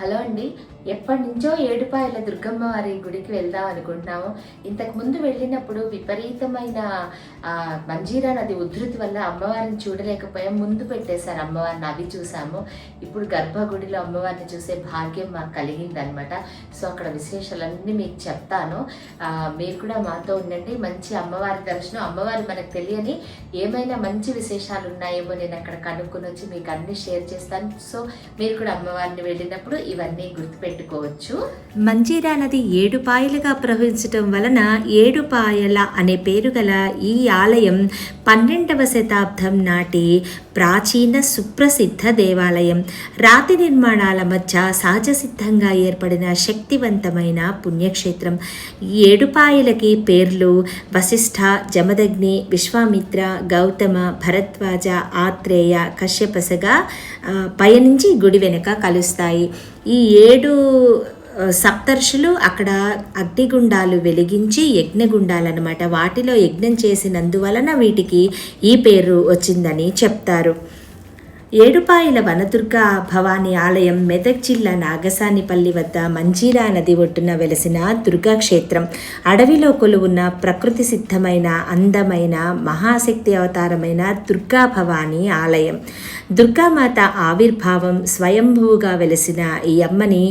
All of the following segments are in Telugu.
హలో అండి. ఎప్పటి నుంచో ఏడుపాయల దుర్గమ్మ వారి గుడికి వెళ్దాం అనుకుంటున్నాము. ఇంతకు ముందు వెళ్ళినప్పుడు విపరీతమైన మంజీరా నది ఉధృతి వల్ల అమ్మవారిని చూడలేకపోయాం. ముందు పెట్టేశారు అమ్మవారిని, అవి చూసాము. ఇప్పుడు గర్భగుడిలో అమ్మవారిని చూసే భాగ్యం మాకు కలిగిందనమాట. సో అక్కడ విశేషాలన్నీ మీకు చెప్తాను. మీరు కూడా మాతో ఉండండి. మంచి అమ్మవారి దర్శనం, అమ్మవారి మనకు తెలియని ఏమైనా మంచి విశేషాలు ఉన్నాయేమో నేను అక్కడ కనుక్కొని వచ్చి మీకు అన్ని షేర్ చేస్తాను. సో మీరు కూడా అమ్మవారిని వెళ్ళినప్పుడు ఇవన్నీ గుర్తుపెట్టుకోవచ్చు. మంజీరా నది ఏడుపాయలుగా ప్రవహించటం వలన ఏడుపాయల అనే పేరు గల ఈ ఆలయం 12వ శతాబ్దం నాటి ప్రాచీన సుప్రసిద్ధ దేవాలయం. రాతి నిర్మాణాల మధ్య సహజ సిద్ధంగా ఏర్పడిన శక్తివంతమైన పుణ్యక్షేత్రం. ఈ ఏడుపాయలకి పేర్లు వశిష్ఠ, జమదగ్ని, విశ్వామిత్ర, గౌతమ, భరద్వాజ, ఆత్రేయ, కశ్యపసగా పయనించి గుడి వెనుక కలుస్తాయి. ఈ 7 సప్తర్షులు అక్కడ అగ్నిగుండాలు వెలిగించి యజ్ఞగుండాలన్నమాట. వాటిలో యజ్ఞం చేసినందువలన వీటికి ఈ పేరు వచ్చిందని చెప్తారు. ఏడుపాయల వనదుర్గ భవానీ ఆలయం మెదక్ జిల్లా నాగసానిపల్లి వద్ద మంజీరా నది ఒడ్డున వెలసిన దుర్గాక్షేత్రం. అడవిలో కొలువున్న ప్రకృతి సిద్ధమైన అందమైన మహాశక్తి అవతారమైన దుర్గా భవానీ ఆలయం. దుర్గామాత ఆవిర్భావం స్వయంభువుగా వెలసిన ఈ అమ్మని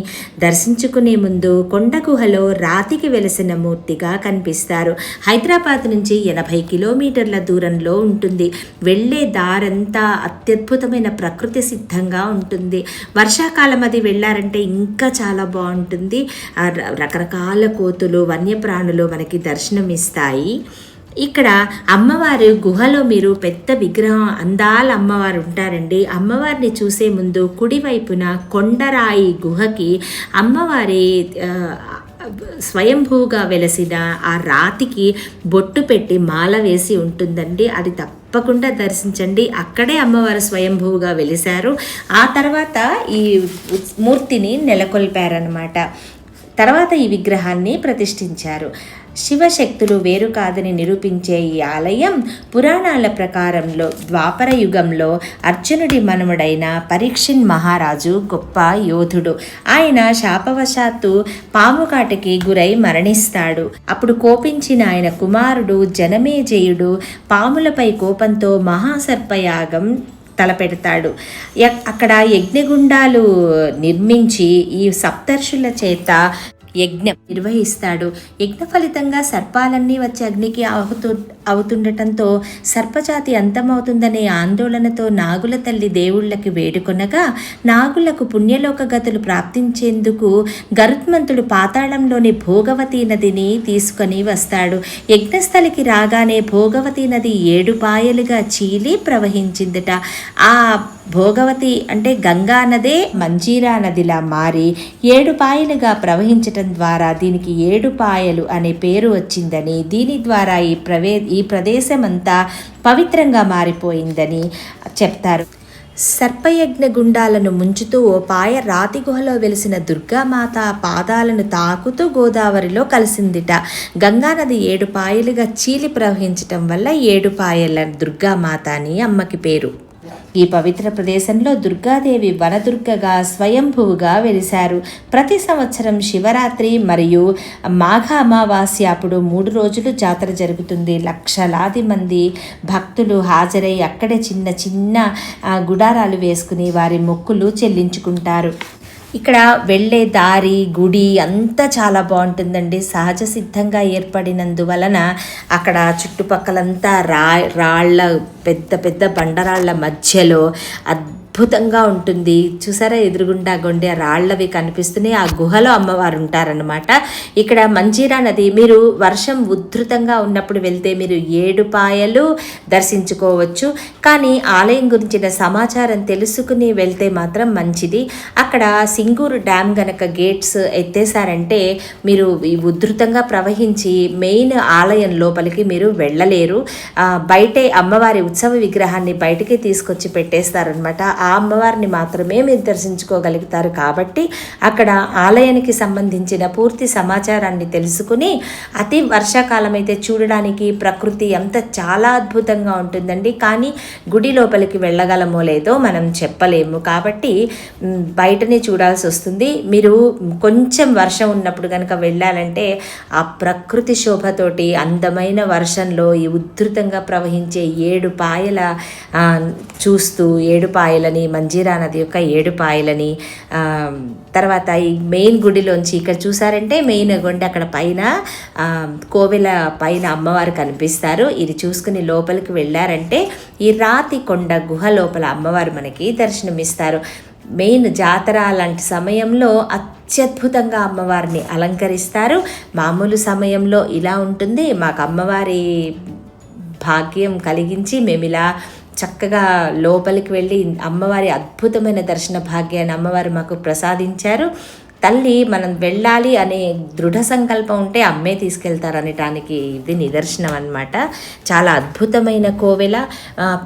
దర్శించుకునే ముందు కొండ గుహలో రాతికి వెలసిన మూర్తిగా కనిపిస్తారు. హైదరాబాద్ నుంచి 80 కిలోమీటర్ల దూరంలో ఉంటుంది. వెళ్ళే దారంతా అత్యద్భుతమైన ప్రకృతి సిద్ధంగా ఉంటుంది. వర్షాకాలం అది వెళ్ళారంటే ఇంకా చాలా బాగుంటుంది. రకరకాల కోతులు, వన్యప్రాణులు మనకి దర్శనమిస్తాయి. ఇక్కడ అమ్మవారి గుహలో మీరు పెద్ద విగ్రహం అందాల అమ్మవారు ఉంటారండి. అమ్మవారిని చూసే ముందు కుడివైపున కొండరాయి గుహకి అమ్మవారి స్వయంభూగా వెలసిన ఆ రాతికి బొట్టు పెట్టి మాల వేసి ఉంటుందండి. అది తప్పకుండా దర్శించండి. అక్కడే అమ్మవారు స్వయంభూగా వెలిశారు. ఆ తర్వాత ఈ మూర్తిని నెలకొల్పారనమాట. తర్వాత ఈ విగ్రహాన్ని ప్రతిష్ఠించారు. శివశక్తులు వేరు కాదని నిరూపించే ఈ ఆలయం పురాణాల ప్రకారంలో ద్వాపర యుగంలో అర్జునుడి మనుమడైన పరీక్షిన్ మహారాజు గొప్ప యోధుడు. ఆయన శాపవశాత్తు పాముకాటికి గురై మరణిస్తాడు. అప్పుడు కోపించిన ఆయన కుమారుడు జనమేజయుడు పాములపై కోపంతో మహాసర్పయాగం తలపెడతాడు. అక్కడ యజ్ఞగుండాలు నిర్మించి ఈ సప్తర్షుల చేత యజ్ఞం నిర్వహిస్తాడు. యజ్ఞ ఫలితంగా సర్పాలన్నీ వచ్చి అగ్నికి అవుతుండటంతో సర్పజాతి అంతమవుతుందనే ఆందోళనతో నాగుల తల్లి దేవుళ్ళకి వేడుకొనగా నాగులకు పుణ్యలోక గతులు ప్రాప్తించేందుకు గరుత్మంతుడు పాతాళంలోని భోగవతి నదిని తీసుకొని వస్తాడు. యజ్ఞస్థలికి రాగానే భోగవతి నది 7 పాయలుగా చీలి ప్రవహించిందట. ఆ భోగవతి అంటే గంగా నదే మంజీరా నదిలా మారి 7 పాయలుగా ప్రవహించటం ద్వారా దీనికి 7 పాయలు అనే పేరు వచ్చిందని, దీని ద్వారా ఈ ప్రదేశమంతా పవిత్రంగా మారిపోయిందని చెప్తారు. సర్పయజ్ఞ గుండాలను ముంచుతూ ఓ పాయ రాతి గుహలో వెలిసిన దుర్గామాత పాదాలను తాకుతూ గోదావరిలో కలిసిందిట. గంగానది 7 పాయలుగా చీలి ప్రవహించటం వల్ల 7 పాయల దుర్గామాత అని అమ్మకి పేరు. ఈ పవిత్ర ప్రదేశంలో దుర్గాదేవి వనదుర్గగా స్వయంభువుగా వెలిశారు. ప్రతి సంవత్సరం శివరాత్రి మరియు మాఘ అమావాస్య అప్పుడు 3 రోజులు జాతర జరుగుతుంది. లక్షలాది మంది భక్తులు హాజరై అక్కడే చిన్న చిన్న గుడారాలు వేసుకుని వారి మొక్కులు చెల్లించుకుంటారు. ఇక్కడ వెళ్ళే దారి, గుడి అంతా చాలా బాగుంటుందండి. సహజ సిద్ధంగా ఏర్పడినందువలన అక్కడ చుట్టుపక్కలంతా రాళ్ళ పెద్ద పెద్ద బండరాళ్ళ మధ్యలో అద్భుతంగా ఉంటుంది. చూసారా, ఎదురుగుండా గొండె రాళ్ళవి కనిపిస్తున్నాయి. ఆ గుహలో అమ్మవారు ఉంటారనమాట. ఇక్కడ మంజీరా నది మీరు వర్షం ఉధృతంగా ఉన్నప్పుడు వెళ్తే మీరు 7 పాయలు దర్శించుకోవచ్చు. కానీ ఆలయం గురించిన సమాచారం తెలుసుకుని వెళ్తే మాత్రం మంచిది. అక్కడ సింగూరు డ్యామ్ గనక గేట్స్ ఎత్తేసారంటే మీరు ఈ ఉధృతంగా ప్రవహించి మెయిన్ ఆలయం లోపలికి మీరు వెళ్ళలేరు. బయటే అమ్మవారి ఉత్సవ విగ్రహాన్ని బయటికి తీసుకొచ్చి పెట్టేస్తారనమాట. ఆ అమ్మవారిని మాత్రమే మీరు దర్శించుకోగలుగుతారు. కాబట్టి అక్కడ ఆలయానికి సంబంధించిన పూర్తి సమాచారాన్ని తెలుసుకుని, అతి వర్షాకాలం అయితే చూడడానికి ప్రకృతి అంత చాలా అద్భుతంగా ఉంటుందండి. కానీ గుడి లోపలికి వెళ్ళగలమో లేదో మనం చెప్పలేము. కాబట్టి బయటనే చూడాల్సి వస్తుంది. మీరు కొంచెం వర్షం ఉన్నప్పుడు కనుక వెళ్ళాలంటే ఆ ప్రకృతి శోభతోటి అందమైన వర్షంలో ఈ ఉధృతంగా ప్రవహించే 7 పాయల చూస్తూ, 7 పాయలని, మంజీరా నది యొక్క 7 పాయలని, తర్వాత ఈ మెయిన్ గుడిలోంచి ఇక్కడ చూసారంటే మెయిన్ గుండె అక్కడ పైన కోవెల పైన అమ్మవారు కనిపిస్తారు. ఇది చూసుకుని లోపలికి వెళ్ళారంటే ఈ రాతి కొండ గుహ లోపల అమ్మవారు మనకి దర్శనమిస్తారు. మెయిన్ జాతర లాంటి సమయంలో అత్యద్భుతంగా అమ్మవారిని అలంకరిస్తారు. మామూలు సమయంలో ఇలా ఉంటుంది. మాకు అమ్మవారి భాగ్యం కలిగించి మేము ఇలా చక్కగా లోపలికి వెళ్ళి అమ్మవారి అద్భుతమైన దర్శన భాగ్యాన్ని అమ్మవారు మాకు ప్రసాదించారు. తల్లి మనం వెళ్ళాలి అనే దృఢ సంకల్పం ఉంటే అమ్మే తీసుకెళ్తారనటానికి ఇది నిదర్శనం అన్నమాట. చాలా అద్భుతమైన కోవెల.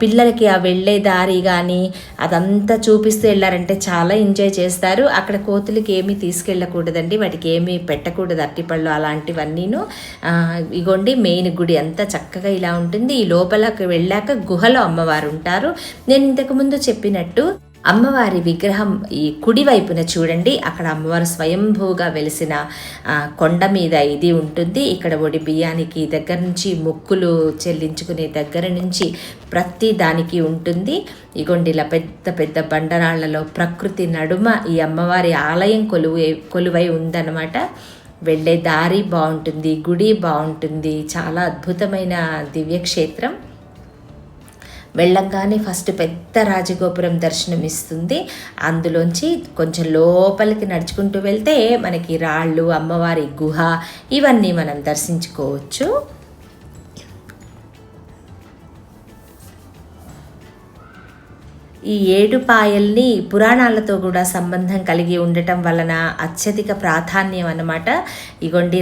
పిల్లలకి ఆ వెళ్ళే దారి కానీ అదంతా చూపిస్తూ వెళ్ళారంటే చాలా ఎంజాయ్ చేస్తారు. అక్కడ కోతులకి ఏమీ తీసుకెళ్ళకూడదండి, వాటికి ఏమీ పెట్టకూడదు, అట్టిపళ్ళు అలాంటివన్నీను. ఇగోండి మెయిన్ గుడి అంతా చక్కగా ఇలా ఉంటుంది. ఈ లోపలికి వెళ్ళాక గుహలో అమ్మవారు ఉంటారు. నేను ఇంతకుముందు చెప్పినట్టు అమ్మవారి విగ్రహం ఈ కుడి వైపున చూడండి, అక్కడ అమ్మవారు స్వయంభూగా వెలిసిన కొండ మీద ఇది ఉంటుంది. ఇక్కడ ఒడి బియ్యానికి దగ్గర నుంచి మొక్కులు చెల్లించుకునే దగ్గర నుంచి ప్రతి దానికి ఉంటుంది. ఇగోండి ఇలా పెద్ద పెద్ద బండరాళ్లలో ప్రకృతి నడుమ ఈ అమ్మవారి ఆలయం కొలువై ఉందన్నమాట. వెళ్ళే దారి బాగుంటుంది, గుడి బాగుంటుంది, చాలా అద్భుతమైన దివ్యక్షేత్రం. వెళ్ళంగానే ఫస్ట్ పెద్ద రాజగోపురం దర్శనమిస్తుంది. అందులోంచి కొంచెం లోపలికి నడుచుకుంటూ వెళ్తే మనకి రాళ్ళు, అమ్మవారి గుహ ఇవన్నీ మనం దర్శించుకోవచ్చు. ఈ 7 పాయల్ని పురాణాలతో కూడా సంబంధం కలిగి ఉండటం వలన అత్యధిక ప్రాధాన్యం అన్నమాట. ఇగోండి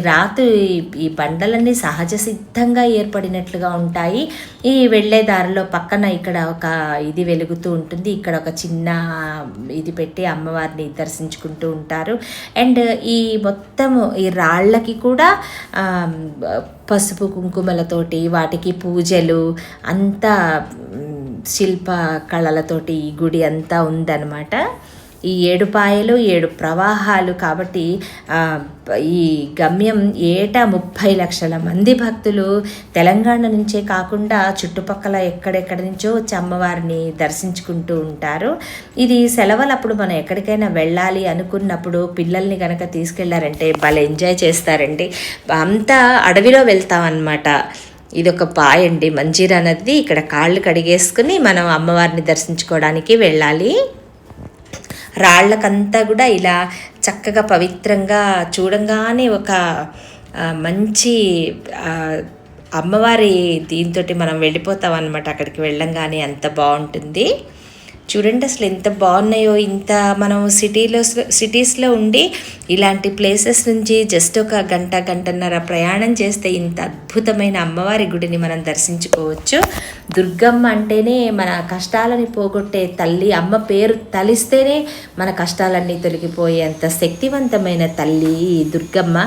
ఈ బండలన్నీ సహజ సిద్ధంగా ఏర్పడినట్లుగా ఉంటాయి. ఈ వెళ్ళే దారిలో పక్కన ఇక్కడ ఒక ఇది వెలుగుతూ ఉంటుంది. ఇక్కడ ఒక చిన్న ఇది పెట్టి అమ్మవారిని దర్శించుకుంటూ ఉంటారు. అండ్ ఈ మొత్తము ఈ రాళ్ళకి కూడా పసుపు కుంకుమలతోటి వాటికి పూజలు అంతా శిల్ప కళలతోటి ఈ గుడి అంతా ఉందన్నమాట. ఈ 7 పాయలు 7 ప్రవాహాలు కాబట్టి ఈ గమ్యం ఏటా 30 లక్షల మంది భక్తులు తెలంగాణ నుంచే కాకుండా చుట్టుపక్కల ఎక్కడెక్కడి నుంచో వచ్చి అమ్మవారిని దర్శించుకుంటూ ఉంటారు. ఇది సెలవులప్పుడు మనం ఎక్కడికైనా వెళ్ళాలి అనుకున్నప్పుడు పిల్లల్ని కనుక తీసుకెళ్లారంటే భలే ఎంజాయ్ చేస్తారండి. అంతా అడవిలో వెళ్తామన్నమాట. ఇదొక పాయ అండి, మంజీరా నది. ఇక్కడ కాళ్ళు కడిగేసుకుని మనం అమ్మవారిని దర్శించుకోవడానికి వెళ్ళాలి. రాళ్ళకంతా కూడా ఇలా చక్కగా పవిత్రంగా చూడంగానే ఒక మంచి అమ్మవారి దీంతో మనం వెళ్ళిపోతాం అన్నమాట. అక్కడికి వెళ్ళంగానే అంత బాగుంటుంది. చూడండి అసలు ఎంత బాగున్నాయో. ఇంత మనం సిటీస్లో ఉండి ఇలాంటి ప్లేసెస్ నుంచి జస్ట్ ఒక గంటన్నర ప్రయాణం చేస్తే ఇంత అద్భుతమైన అమ్మవారి గుడిని మనం దర్శించుకోవచ్చు. దుర్గమ్మ అంటేనే మన కష్టాలని పోగొట్టే తల్లి. అమ్మ పేరు తలిస్తేనే మన కష్టాలన్నీ తొలగిపోయేంత శక్తివంతమైన తల్లి దుర్గమ్మ.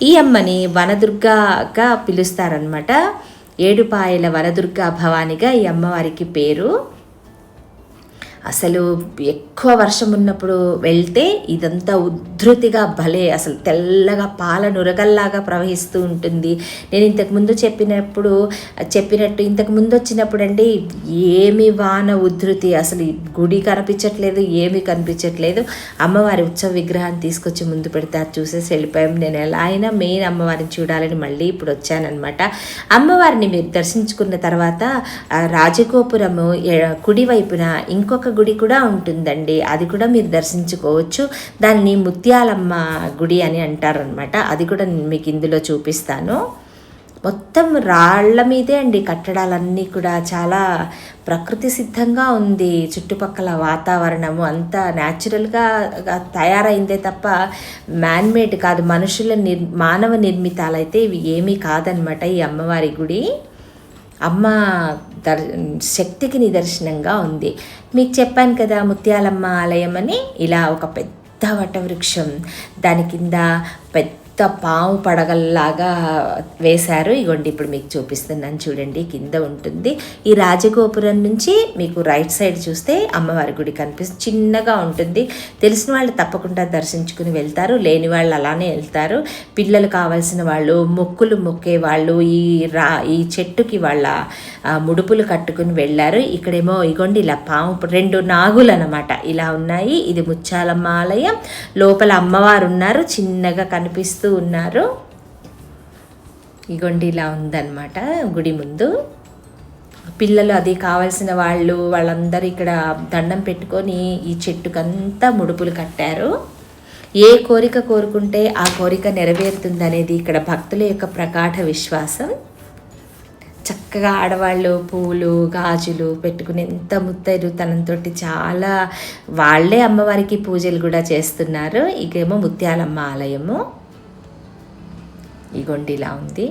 ఈ అమ్మని వనదుర్గగా పిలుస్తారనమాట. 7 పాయల వనదుర్గా భవానిగా ఈ అమ్మవారికి పేరు. అసలు ఎక్కువ వర్షం ఉన్నప్పుడు వెళ్తే ఇదంతా ఉధృతిగా భలే అసలు తెల్లగా పాల నురగల్లాగా ప్రవహిస్తూ ఉంటుంది. నేను ఇంతకుముందు చెప్పినట్టు ఇంతకుముందు వచ్చినప్పుడు అండి ఏమి వాన ఉధృతి, అసలు గుడి కనిపించట్లేదు, ఏమీ కనిపించట్లేదు. అమ్మవారి ఉత్సవ విగ్రహాన్ని తీసుకొచ్చి ముందు పెడతారు, చూసేసి వెళ్ళిపోయాం. నేను ఎలా అయినా మెయిన్ అమ్మవారిని చూడాలని మళ్ళీ ఇప్పుడు వచ్చానమాట. అమ్మవారిని మీరు దర్శించుకున్న తర్వాత రాజగోపురము కుడివైపున ఇంకొక గుడి కూడా ఉంటుందండి. అది కూడా మీరు దర్శించుకోవచ్చు. దాన్ని ముత్యాలమ్మ గుడి అని అంటారనమాట. అది కూడా మీకు ఇందులో చూపిస్తాను. మొత్తం రాళ్ల మీదే అండి కట్టడాలన్నీ కూడా. చాలా ప్రకృతి సిద్ధంగా ఉంది. చుట్టుపక్కల వాతావరణము అంతా న్యాచురల్గా తయారైందే తప్ప మ్యాన్మేడ్ కాదు. మానవ నిర్మితాలైతే ఇవి ఏమీ కాదనమాట ఈ అమ్మవారి గుడి. అమ్మ శక్తికి నిదర్శనంగా ఉంది. మీకు చెప్పాను కదా ముత్యాలమ్మ ఆలయం అని. ఇలా ఒక పెద్ద వటవృక్షం, దాని కింద పెద్ద పాము పడగల్లాగా వేశారు. ఇగోండి ఇప్పుడు మీకు చూపిస్తున్నాను చూడండి, కింద ఉంటుంది. ఈ రాజగోపురం నుంచి మీకు రైట్ సైడ్ చూస్తే అమ్మవారి గుడి కనిపిస్తుంది. చిన్నగా ఉంటుంది. తెలిసిన వాళ్ళు తప్పకుండా దర్శించుకుని వెళ్తారు, లేని వాళ్ళు అలానే వెళ్తారు. పిల్లలు కావాల్సిన వాళ్ళు, మొక్కులు మొక్కే వాళ్ళు ఈ చెట్టుకి వాళ్ళ ముడుపులు కట్టుకుని వెళ్ళారు. ఇక్కడేమో ఇగోండి ఇలా పాము 2 నాగులు అన్నమాట ఇలా ఉన్నాయి. ఇది ముత్యాలమ్మ ఆలయం. లోపల అమ్మవారు ఉన్నారు, చిన్నగా కనిపిస్తూ ఉన్నారు. ఇగోండి ఇలా ఉందన్నమాట గుడి ముందు. పిల్లలు అది కావాల్సిన వాళ్ళందరూ ఇక్కడ దండం పెట్టుకొని ఈ చెట్టుకంతా ముడుపులు కట్టారు. ఏ కోరిక కోరుకుంటే ఆ కోరిక నెరవేరుతుంది అనేది ఇక్కడ భక్తుల యొక్క ప్రగాఢ విశ్వాసం. చక్కగా ఆడవాళ్ళు పువ్వులు గాజులు పెట్టుకుని ఎంత ముత్తైదు తనంతో చాలా వాళ్ళే అమ్మవారికి పూజలు కూడా చేస్తున్నారు. ఇకేమో ముత్యాలమ్మ ఆలయము. ఇగోండి ఇలా ఉంది.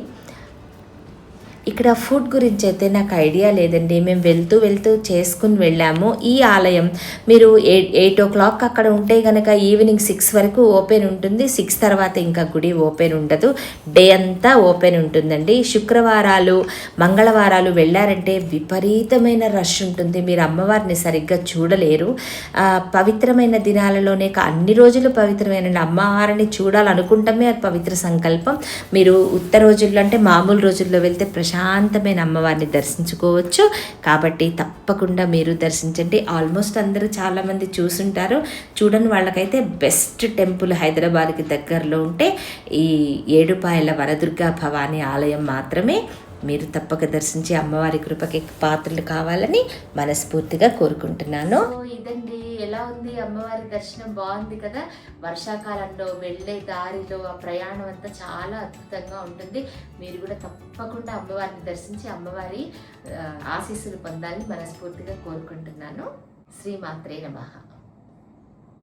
ఇక్కడ ఫుడ్ గురించి అయితే నాకు ఐడియా లేదండి. మేము వెళ్తూ చేసుకుని వెళ్ళాము. ఈ ఆలయం మీరు 8 o'clock అక్కడ ఉంటే కనుక ఈవినింగ్ 6 వరకు ఓపెన్ ఉంటుంది. 6 తర్వాత ఇంకా గుడి ఓపెన్ ఉండదు. డే అంతా ఓపెన్ ఉంటుందండి. శుక్రవారాలు మంగళవారాలు వెళ్ళారంటే విపరీతమైన రష్ ఉంటుంది. మీరు అమ్మవారిని సరిగ్గా చూడలేరు. పవిత్రమైన దినాలలోనే అన్ని రోజులు పవిత్రమైన అమ్మవారిని చూడాలనుకుంటామే అది పవిత్ర సంకల్పం. మీరు ఉత్తర రోజుల్లో అంటే మామూలు రోజుల్లో వెళ్తే ప్రశాంతమైన అమ్మవారిని దర్శించుకోవచ్చు. కాబట్టి తప్పకుండా మీరు దర్శించండి. ఆల్మోస్ట్ అందరూ చాలామంది చూసుంటారు. చూడని వాళ్ళకైతే బెస్ట్ టెంపుల్ హైదరాబాద్కి దగ్గరలో ఉంటే ఈ ఏడుపాయల వరదుర్గా భవానీ ఆలయం మాత్రమే. మీరు తప్పక దర్శించి అమ్మవారి కృపకి పాత్రలు కావాలని మనస్ఫూర్తిగా కోరుకుంటున్నాను. ఇదండి, ఎలా ఉంది అమ్మవారి దర్శనం? బాగుంది కదా. వర్షాకాలంలో వెళ్ళే దారిలో ఆ ప్రయాణం అంతా చాలా అద్భుతంగా ఉంటుంది. మీరు కూడా తప్పకుండా అమ్మవారిని దర్శించి అమ్మవారి ఆశీస్సులు పొందాలని మనస్ఫూర్తిగా కోరుకుంటున్నాను. శ్రీమాత్రే నమః.